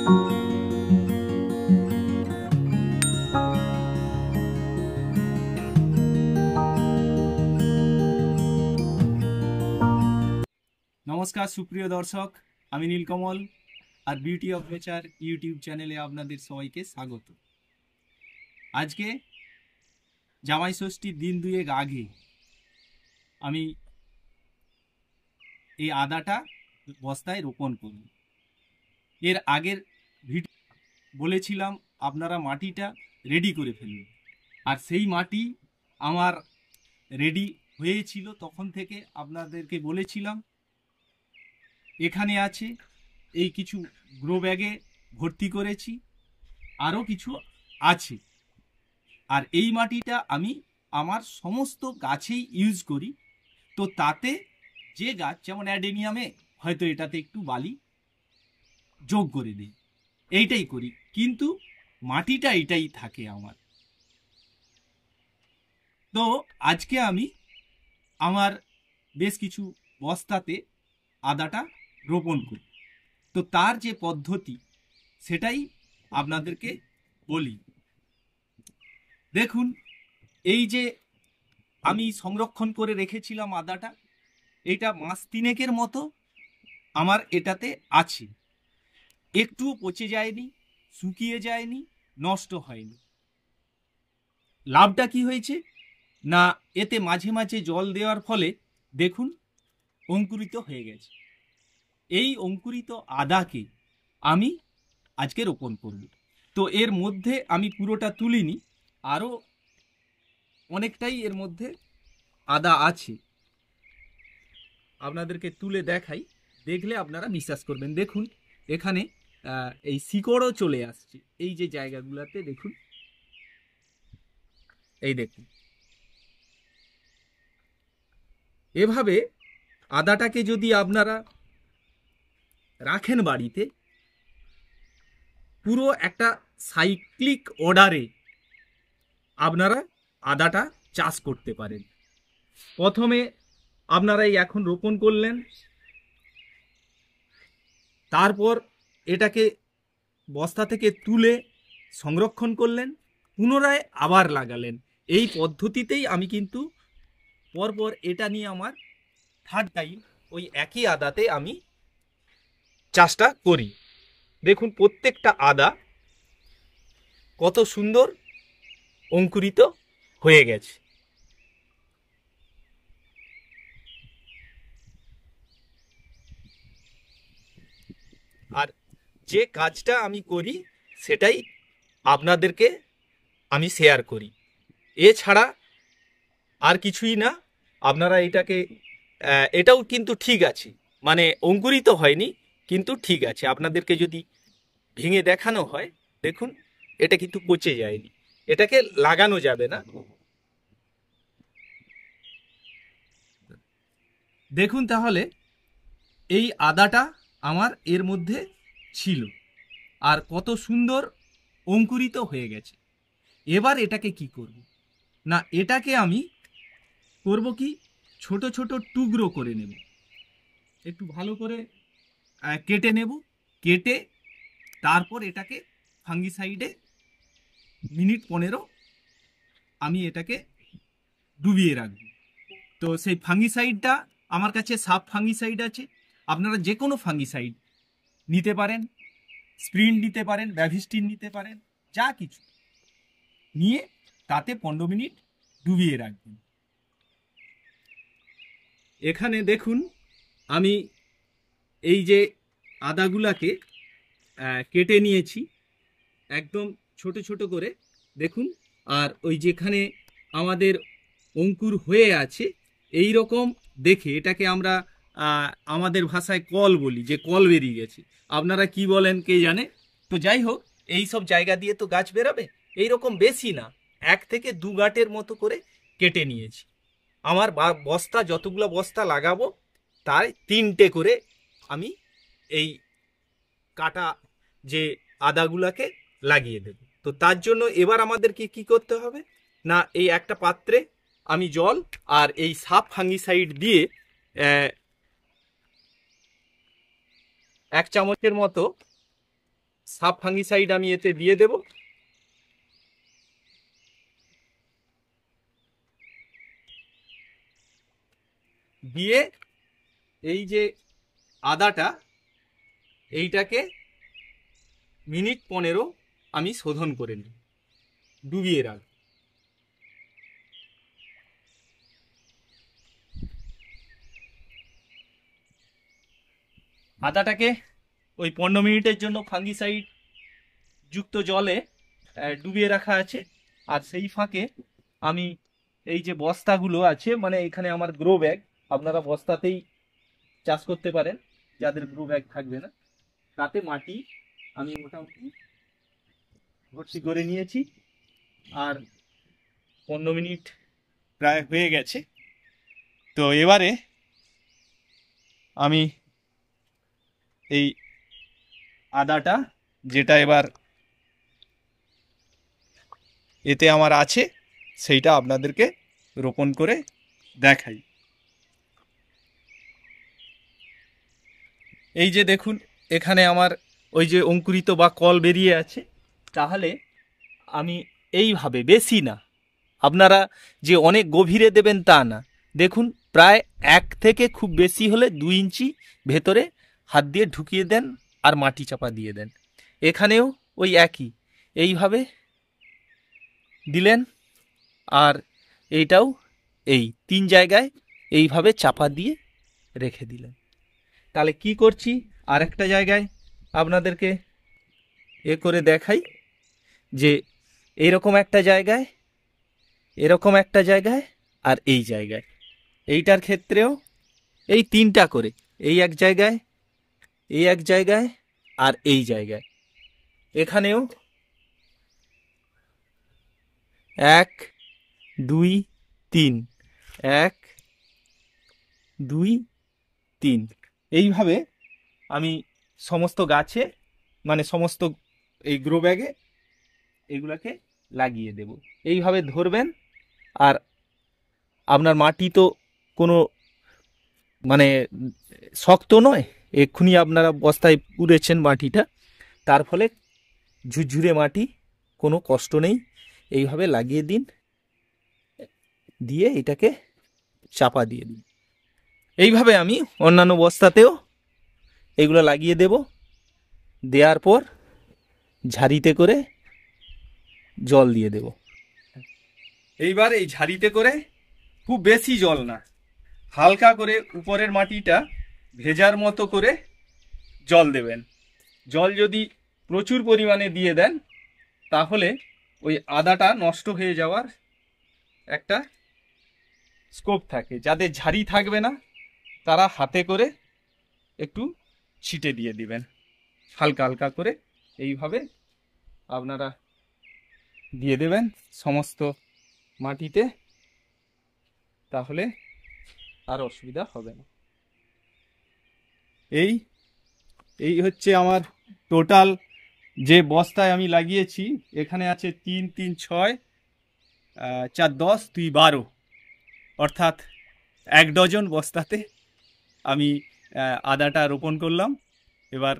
नमस्कार सुप्रिय दर्शक आमी नीलकमल और बिউটি অফ নেচার यूट्यूब चैनेले आपनादेर सबाइके स्वागत। आज के জামাই ষষ্ঠীর दिन दुएक आगे आमी এই আদাটা বস্তায় রোপণ করব। এর আগের ভিডিও বলেছিলাম আপনারা মাটিটা রেডি করে ফেলুন, আর সেই মাটি আমার রেডি হয়েছিল। তখন থেকে আপনাদেরকে বলেছিলাম এখানে আছে, এই কিছু গ্রো ব্যাগে ভর্তি করেছি, আরও কিছু আছে। আর এই মাটিটা আমি আমার সমস্ত গাছেই ইউজ করি। তো তাতে যে গাছ যেমন অ্যাডেনিয়ামে হয়তো এটাতে একটু বালি যোগ করে দিই, এইটাই করি, কিন্তু মাটিটা এটাই থাকে আমার। তো আজকে আমি আমার বেশ কিছু বস্তাতে আদাটা রোপণ করি। তো তার যে পদ্ধতি সেটাই আপনাদেরকে বলি। দেখুন, এই যে আমি সংরক্ষণ করে রেখেছিলাম আদাটা, এটা মাস তিনেকের মতো আমার এটাতে আছে। একটুও পচে যায়নি, শুকিয়ে যায়নি, নষ্ট হয়নি। লাভটা কি হয়েছে না, এতে মাঝে মাঝে জল দেওয়ার ফলে দেখুন অঙ্কুরিত হয়ে গেছে। এই অঙ্কুরিত আদাকে আমি আজকে রোপণ করব। তো এর মধ্যে আমি পুরোটা তুলিনি, আরও অনেকটাই এর মধ্যে আদা আছে। আপনাদেরকে তুলে দেখাই, দেখলে আপনারা বিশ্বাস করবেন। দেখুন এখানে এই শিকড়ও চলে আসছে এই যে জায়গাগুলোতে, দেখুন, এই দেখুন। এভাবে আদাটাকে যদি আপনারা রাখেন বাড়িতে, পুরো একটা সাইক্লিক অর্ডারে আপনারা আদাটা চাষ করতে পারেন। প্রথমে আপনারা এই এখন রোপণ করলেন, তারপর এটাকে বস্তা থেকে তুলে সংরক্ষণ করলেন, পুনরায় আবার লাগালেন। এই পদ্ধতিতেই আমি কিন্তু পরপর এটা নিয়ে আমার থার্ড টাইম ওই একই আদাতে আমি চাষটা করি। দেখুন প্রত্যেকটা আদা কত সুন্দর অঙ্কুরিত হয়ে গেছে। আর যে কাজটা আমি করি সেটাই আপনাদেরকে আমি শেয়ার করি, এছাড়া আর কিছুই না। আপনারা এটাও কিন্তু ঠিক আছে, মানে অঙ্কুরিত হয়নি কিন্তু ঠিক আছে। আপনাদেরকে যদি ভেঙে দেখানো হয়, দেখুন এটা কিন্তু পচে যায়নি, এটাকে লাগানো যাবে না। দেখুন তাহলে এই আদাটা আমার এর মধ্যে ছিল আর কত সুন্দর অঙ্কুরিত হয়ে গেছে। এবার এটাকে কি করব না, এটাকে আমি করব কি, ছোট ছোট টুকরো করে নেব, একটু ভালো করে কেটে নেব। কেটে তারপর এটাকে ফাঙ্গিসাইডে মিনিট 15 আমি এটাকে ডুবিয়ে রাখব। তো সেই ফাঙ্গিসাইডটা আমার কাছে সাব ফাঙ্গিসাইড আছে, আপনারা যে কোনো ফাঙ্গিসাইড নিতে পারেন, স্প্রিন্ট নিতে পারেন, ব্যাভিস্টিন নিতে পারেন, যা কিছু নিয়ে তাতে 15 মিনিট ডুবিয়ে রাখবেন। এখানে দেখুন আমি এই যে আদাগুলাকে কেটে নিয়েছি একদম ছোট ছোট করে, দেখুন। আর ওই যেখানে আমাদের অঙ্কুর হয়ে আছে এই রকম দেখে, এটাকে আমরা আমাদের ভাষায় কল বলি, যে কল বেরিয়ে গেছে। আপনারা কি বলেন কে জানে। তো যাই হোক, এই সব জায়গা দিয়ে তো গাছ বেরোবে। এইরকম বেশি না, 1 থেকে 2 গাঁটের মতো করে কেটে নিয়েছি। আমার বস্তা যতগুলো বস্তা লাগাবো তার 3টে করে আমি এই কাটা যে আদাগুলাকে লাগিয়ে দেব। তো তার জন্য এবার আমাদেরকে কি করতে হবে না, এই একটা পাত্রে আমি জল আর এই সাব ফাঙ্গিসাইড দিয়ে 1 চামচের মতো সাব ফাঙ্গিসাইড আমি এতে দিয়ে দেব। দিয়ে এই যে আদাটা, এইটাকে মিনিট 15 আমি শোধন করে নিই, ডুবিয়ে রাখ। আদাটাকে ওই 15 মিনিটের জন্য ফাঙ্গিসাইড যুক্ত জলে ডুবিয়ে রাখা আছে। আর সেই ফাঁকে আমি এই যে বস্তাগুলো আছে, মানে এখানে আমার গ্রো ব্যাগ, আপনারা বস্তাতেই চাষ করতে পারেন যাদের গ্রো ব্যাগ থাকবে না, তাতে মাটি আমি মোটামুটি ভর্তি করে নিয়েছি। আর 15 মিনিট প্রায় হয়ে গেছে। তো এবারে আমি এই আদাটা, যেটা এবার এতে আমার আছে, সেইটা আপনাদেরকে রোপণ করে দেখাই। এই যে দেখুন, এখানে আমার ওই যে অঙ্কুরিত বা কল বেরিয়ে আছে। তাহলে আমি এইভাবে, বেশি না, আপনারা যে অনেক গভীরে দেবেন তা না, দেখুন প্রায় 1 থেকে খুব বেশি হলে 2 ইঞ্চি ভেতরে হাত দিয়ে ঢুকিয়ে দেন আর মাটি চাপা দিয়ে দেন। এখানেও ওই একই, এইভাবে দিলেন। আর এইটাও এই 3 জায়গায় এইভাবে চাপা দিয়ে রেখে দিলেন। তাহলে কি করছি, আরেকটা জায়গায় আপনাদেরকে করে দেখাই যে এরকম একটা জায়গায়, এরকম একটা জায়গায়, আর এই জায়গায়। এইটার ক্ষেত্রেও এই 3টা করে, এই এক জায়গায়, এই এক জায়গায়, আর এই জায়গায়। এখানেও 1 2 3, 1 2 3, এইভাবে আমি সমস্ত গাছে, মানে সমস্ত এই গ্রো ব্যাগে এগুলাকে লাগিয়ে দেব। এইভাবে ধরবেন। আর আপনার মাটি তো কোনো মানে শক্ত নয়, এক্ষুনি আপনারা বস্তায় পুড়েছেন মাটিটা, তার ফলে ঝুরঝুরে মাটি, কোনো কষ্ট নেই। এইভাবে লাগিয়ে দিন, দিয়ে এটাকে চাপা দিয়ে দিন। এইভাবে আমি অন্যান্য বস্তাতেও এগুলো লাগিয়ে দেব। দেওয়ার পর ঝাড়িতে করে জল দিয়ে দেব। এইবার এই ঝাড়িতে করে, খুব বেশি জল না, হালকা করে উপরের মাটিটা ভেজার মতো করে জল দেবেন। জল যদি প্রচুর পরিমাণে দিয়ে দেন, তাহলে ওই আদাটা নষ্ট হয়ে যাওয়ার একটা স্কোপ থাকে। যাদের ঝাড়ি থাকবে না, তারা হাতে করে একটু ছিটে দিয়ে দিবেন, হালকা হালকা করে এইভাবে আপনারা দিয়ে দেবেন সমস্ত মাটিতে, তাহলে আর অসুবিধা হবে না। এই হচ্ছে আমার টোটাল যে বস্তায় আমি লাগিয়েছি। এখানে আছে 3 3 6 4 10 2 12, অর্থাৎ 1 ডজন বস্তাতে আমি আদাটা রোপণ করলাম। এবার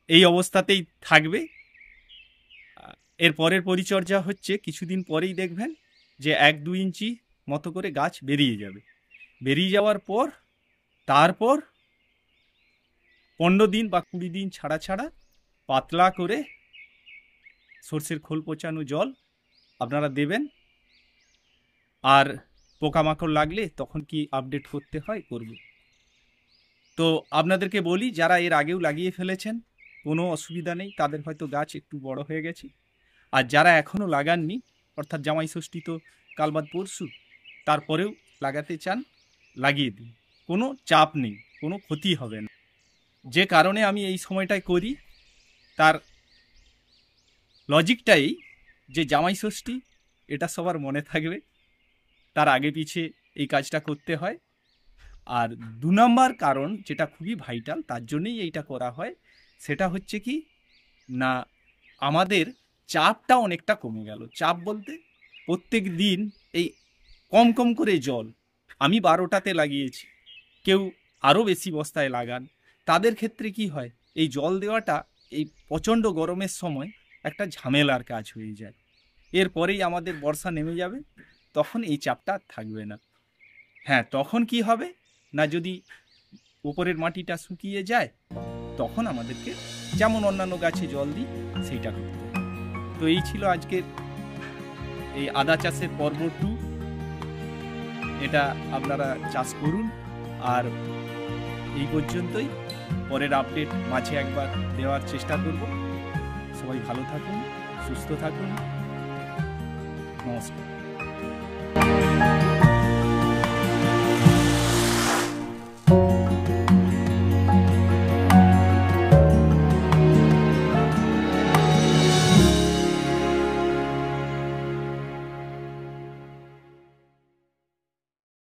এই অবস্থাতেই থাকবে। এর পরের পরিচর্যা হচ্ছে, কিছুদিন পরেই দেখবেন যে 1-2 ইঞ্চি মতো করে গাছ বেরিয়ে যাবে। বেরিয়ে যাওয়ার পর তারপর 15 দিন বা 20 দিন ছাড়া ছাড়া পাতলা করে সর্ষের খোল পচানো জল আপনারা দেবেন। আর পোকামাকড় লাগলে তখন কি আপডেট করতে হয়, করবে। তো আপনাদেরকে বলি, যারা এর আগেও লাগিয়ে ফেলেছেন, কোনো অসুবিধা নেই, তাদের হয়তো গাছ একটু বড় হয়ে গেছে। আর যারা এখনও লাগাননি, অর্থাৎ জামাই ষষ্ঠী তো কাল বাদ পরশু, তারপরেও লাগাতে চান, লাগিয়ে দিন, কোনো চাপ নেই, কোনো ক্ষতি হবে না। যে কারণে আমি এই সময়টায় করি, তার লজিকটাই যে জামাই ষষ্ঠী এটা সবার মনে থাকবে, তার আগে পিছে এই কাজটা করতে হয়। আর 2 নম্বর কারণ, যেটা খুবই ভাইটাল, তার জন্যই এইটা করা হয়, সেটা হচ্ছে কি না, আমাদের চাপটা অনেকটা কমে গেল। চাপ বলতে প্রত্যেক দিন এই কম কম করে জল, আমি 12টাতে লাগিয়েছি, কেউ আরও বেশি বস্তায় লাগান, তাদের ক্ষেত্রে কি হয়, এই জল দেওয়াটা এই প্রচণ্ড গরমের সময় একটা ঝামেলার কাজ হয়ে যায়। এরপরেই আমাদের বর্ষা নেমে যাবে, তখন এই চাপটা আর থাকবে না। হ্যাঁ, তখন কি হবে না, যদি উপরের মাটিটা শুকিয়ে যায় তখন আমাদেরকে যেমন অন্যান্য গাছে জল দিই সেইটা করতে হবে। তো এই ছিল আজকের এই আদা চাষের পর্ব 2। এটা আপনারা চাষ করুন। আর এই পর্যন্তই, পরের আপডেট মাঝে একবার দেওয়ার চেষ্টা করব। সবাই ভালো থাকুন, সুস্থ থাকুন। নমস্কার।